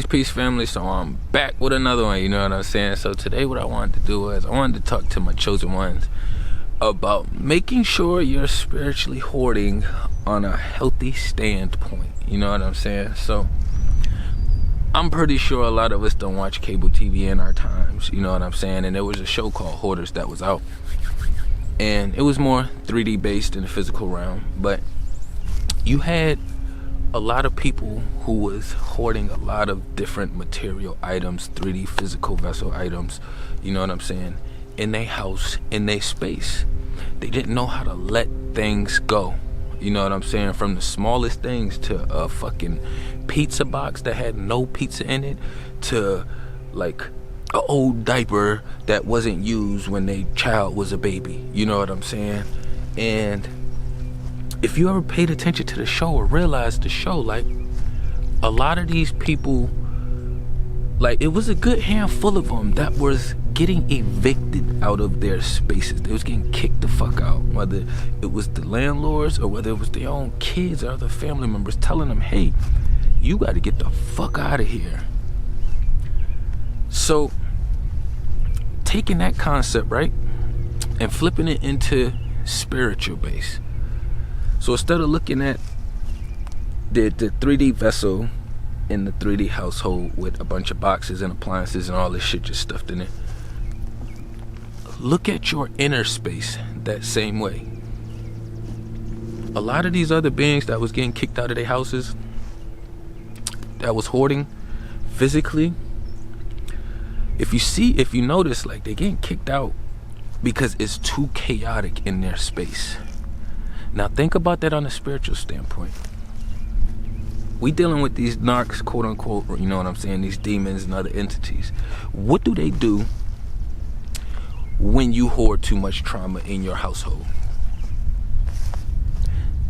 Peace, family. So I'm back with another one, you know what I'm saying? So today what I wanted to do was I wanted to talk to my chosen ones about making sure you're spiritually hoarding on a healthy standpoint, you know what I'm saying? So I'm pretty sure a lot of us don't watch cable TV in our times, you know what I'm saying? And there was a show called Hoarders that was out, and it was more 3D based in the physical realm, but you had a lot of people who was hoarding a lot of different material items, 3D physical vessel items, you know what I'm saying, in their house, in their space. They didn't know how to let things go, you know what I'm saying, from the smallest things to a fucking pizza box that had no pizza in it, to like an old diaper that wasn't used when their child was a baby, you know what I'm saying. And if you ever paid attention to the show or realized the show, like, a lot of these people, like, it was a good handful of them that was getting evicted out of their spaces. They was getting kicked the fuck out, whether it was the landlords or whether it was their own kids or other family members telling them, hey, you got to get the fuck out of here. So taking that concept, right, and flipping it into spiritual base. So instead of looking at the 3D vessel in the 3D household with a bunch of boxes and appliances and all this shit just stuffed in it, look at your inner space that same way. A lot of these other beings that was getting kicked out of their houses, that was hoarding physically, if you notice, like, they're getting kicked out because it's too chaotic in their space. Now think about that on a spiritual standpoint. We dealing with these narcs, quote unquote, you know what I'm saying, these demons and other entities. What do they do when you hoard too much trauma in your household?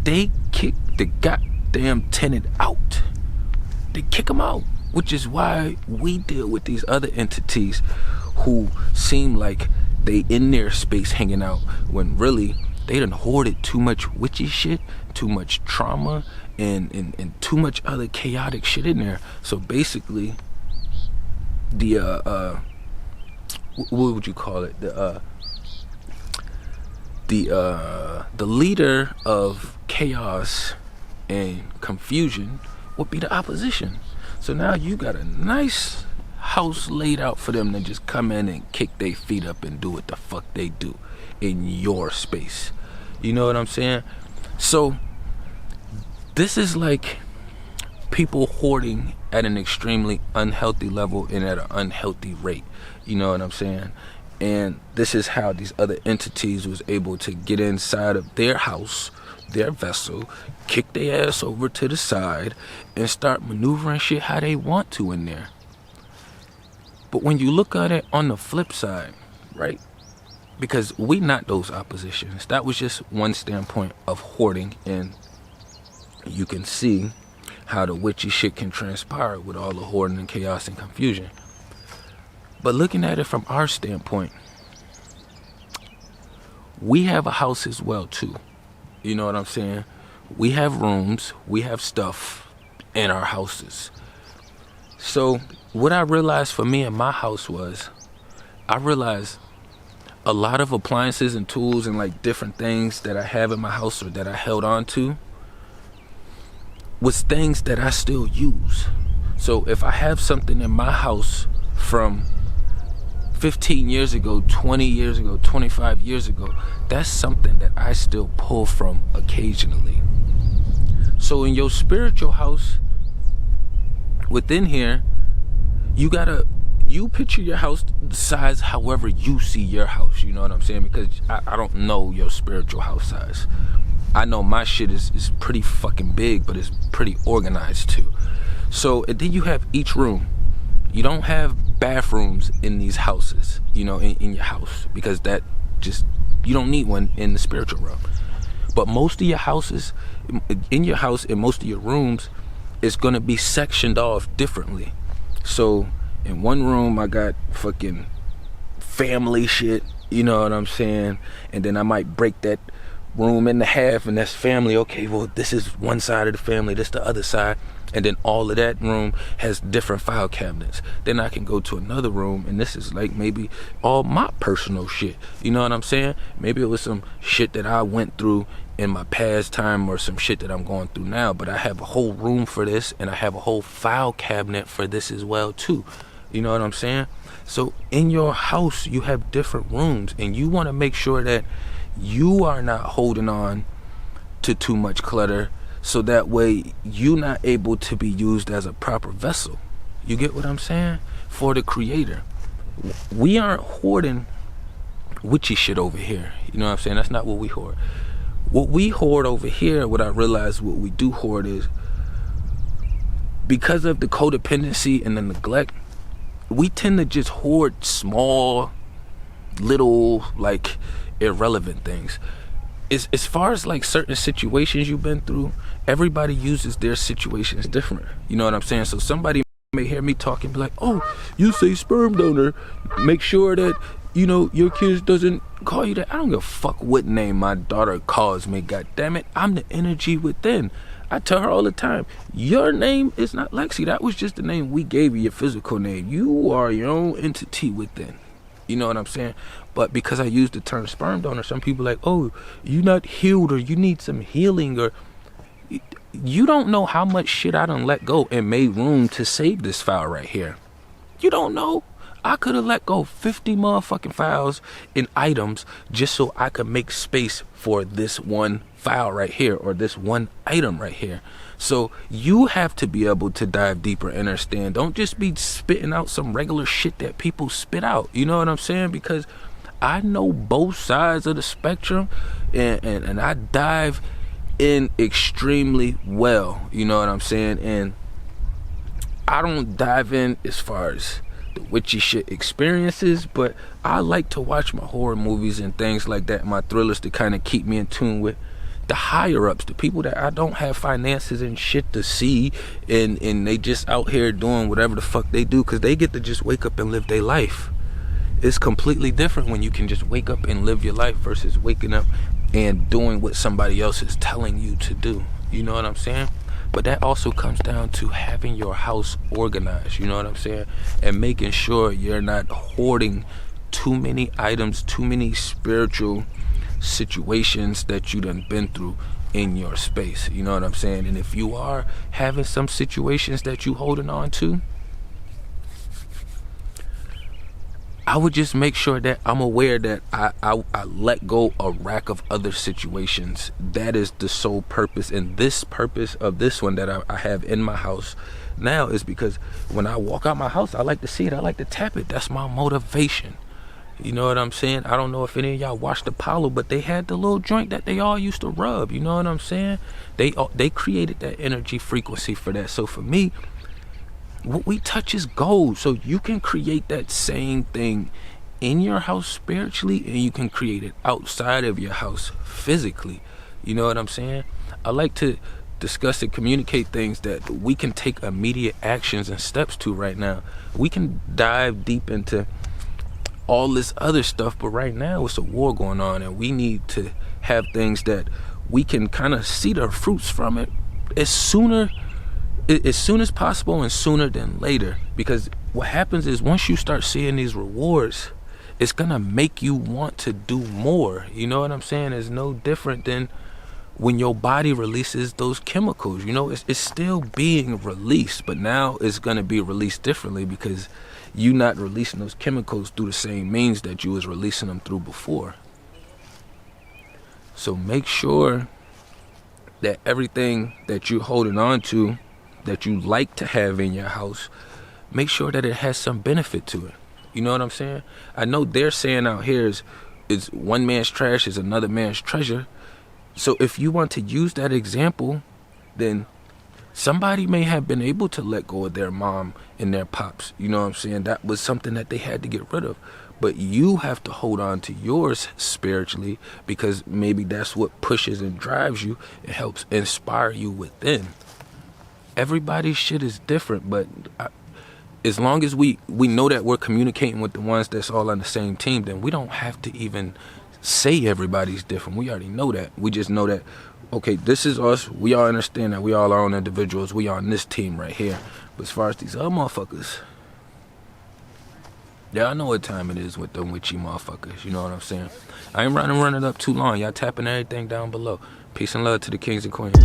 They kick the goddamn tenant out. They kick them out, which is why we deal with these other entities who seem like they in their space hanging out when really they done hoarded too much witchy shit, too much trauma, and too much other chaotic shit in there. So basically, the what would you call it? The leader of chaos and confusion would be the opposition. So now you got a nice house laid out for them to just come in and kick their feet up and do what the fuck they do in your space. You know what I'm saying? So this is like people hoarding at an extremely unhealthy level and at an unhealthy rate. You know what I'm saying? And this is how these other entities was able to get inside of their house, their vessel, kick their ass over to the side and start maneuvering shit how they want to in there. But when you look at it on the flip side, right? Because we not those oppositions. That was just one standpoint of hoarding, and you can see how the witchy shit can transpire with all the hoarding and chaos and confusion. But looking at it from our standpoint, we have a house as well too. You know what I'm saying? We have rooms, we have stuff in our houses. So what I realized for me in my house was, I realized a lot of appliances and tools and like different things that I have in my house or that I held on to was things that I still use. So if I have something in my house from 15 years ago, 20 years ago, 25 years ago, that's something that I still pull from occasionally. So in your spiritual house, within here, you picture your house size however you see your house, you know what I'm saying? Because I don't know your spiritual house size. I know my shit is pretty fucking big, but it's pretty organized too. So, and then you have each room. You don't have bathrooms in these houses, you know, in your house, because that just, you don't need one in the spiritual realm. But most of your houses, in your house, in most of your rooms, it's gonna be sectioned off differently. So in one room, I got fucking family shit, you know what I'm saying? And then I might break that room into half, and that's family. Okay, well, this is one side of the family, this the other side. And then all of that room has different file cabinets. Then I can go to another room, and this is like maybe all my personal shit. You know what I'm saying? Maybe it was some shit that I went through in my past time or some shit that I'm going through now, but I have a whole room for this, and I have a whole file cabinet for this as well too. You know what I'm saying? So in your house, you have different rooms, and you want to make sure that you are not holding on to too much clutter, so that way you're not able to be used as a proper vessel. You get what I'm saying? For the creator. We aren't hoarding witchy shit over here. You know what I'm saying? That's not what we hoard. What we hoard over here, what I realize what we do hoard is, because of the codependency and the neglect, we tend to just hoard small, little, like, irrelevant things. As far as like certain situations you've been through, everybody uses their situations different. You know what I'm saying? So somebody may hear me talking, be like, oh, you say sperm donor, make sure that, you know, your kids doesn't call you that. I don't give a fuck what name my daughter calls me. God damn it, I'm the energy within. I tell her all the time, your name is not Lexi. That was just the name we gave you, your physical name. You are your own entity within. You know what I'm saying? But because I use the term sperm donor, some people are like, oh, you're not healed, or you need some healing, or you don't know how much shit I done let go and made room to save this file right here. You don't know. I could have let go 50 motherfucking files and items just so I could make space for this one file right here, or this one item right here. So you have to be able to dive deeper and understand. Don't just be spitting out some regular shit that people spit out. You know what I'm saying? Because I know both sides of the spectrum, and I dive in extremely well. You know what I'm saying? And I don't dive in as far as the witchy shit experiences, but I like to watch my horror movies and things like that, my thrillers, to kind of keep me in tune with the higher ups, the people that I don't have finances and shit to see, and they just out here doing whatever the fuck they do, because they get to just wake up and live their life. It's completely different when you can just wake up and live your life versus waking up and doing what somebody else is telling you to do. You know what I'm saying? But that also comes down to having your house organized, you know what I'm saying? And making sure you're not hoarding too many items, too many spiritual situations that you done been through in your space. You know what I'm saying? And if you are having some situations that you holding on to, I would just make sure that I'm aware that I let go a rack of other situations. That is the sole purpose, and this purpose of this one that I have in my house now is because when I walk out my house, I like to see it, I like to tap it. That's my motivation. You know what I'm saying? I don't know if any of y'all watched Apollo, but they had the little joint that they all used to rub. You know what I'm saying? They created that energy frequency for that. So for me, what we touch is gold. So you can create that same thing in your house spiritually, and you can create it outside of your house physically. You know what I'm saying? I like to discuss and communicate things that we can take immediate actions and steps to right now. We can dive deep into all this other stuff, but right now it's a war going on, and we need to have things that we can kind of see the fruits from it as soon as possible, and sooner than later. Because what happens is, once you start seeing these rewards, it's gonna make you want to do more. You know what I'm saying? It's no different than when your body releases those chemicals. You know, it's still being released, but now it's gonna be released differently because you're not releasing those chemicals through the same means that you was releasing them through before. So make sure that everything that you're holding on to, that you like to have in your house, make sure that it has some benefit to it. You know what I'm saying? I know they're saying out here is one man's trash is another man's treasure. So if you want to use that example, then somebody may have been able to let go of their mom and their pops. You know what I'm saying? That was something that they had to get rid of. But you have to hold on to yours spiritually, because maybe that's what pushes and drives you. It helps inspire you within. Everybody's shit is different, but as long as we know that we're communicating with the ones that's all on the same team, then we don't have to even say everybody's different. We already know that. We just know that, okay, this is us. We all understand that we all our own individuals. We on this team right here. But as far as these other motherfuckers, yeah, I know what time it is with them witchy motherfuckers. You know what I'm saying? I ain't running up too long. Y'all tapping everything down below. Peace and love to the kings and queens.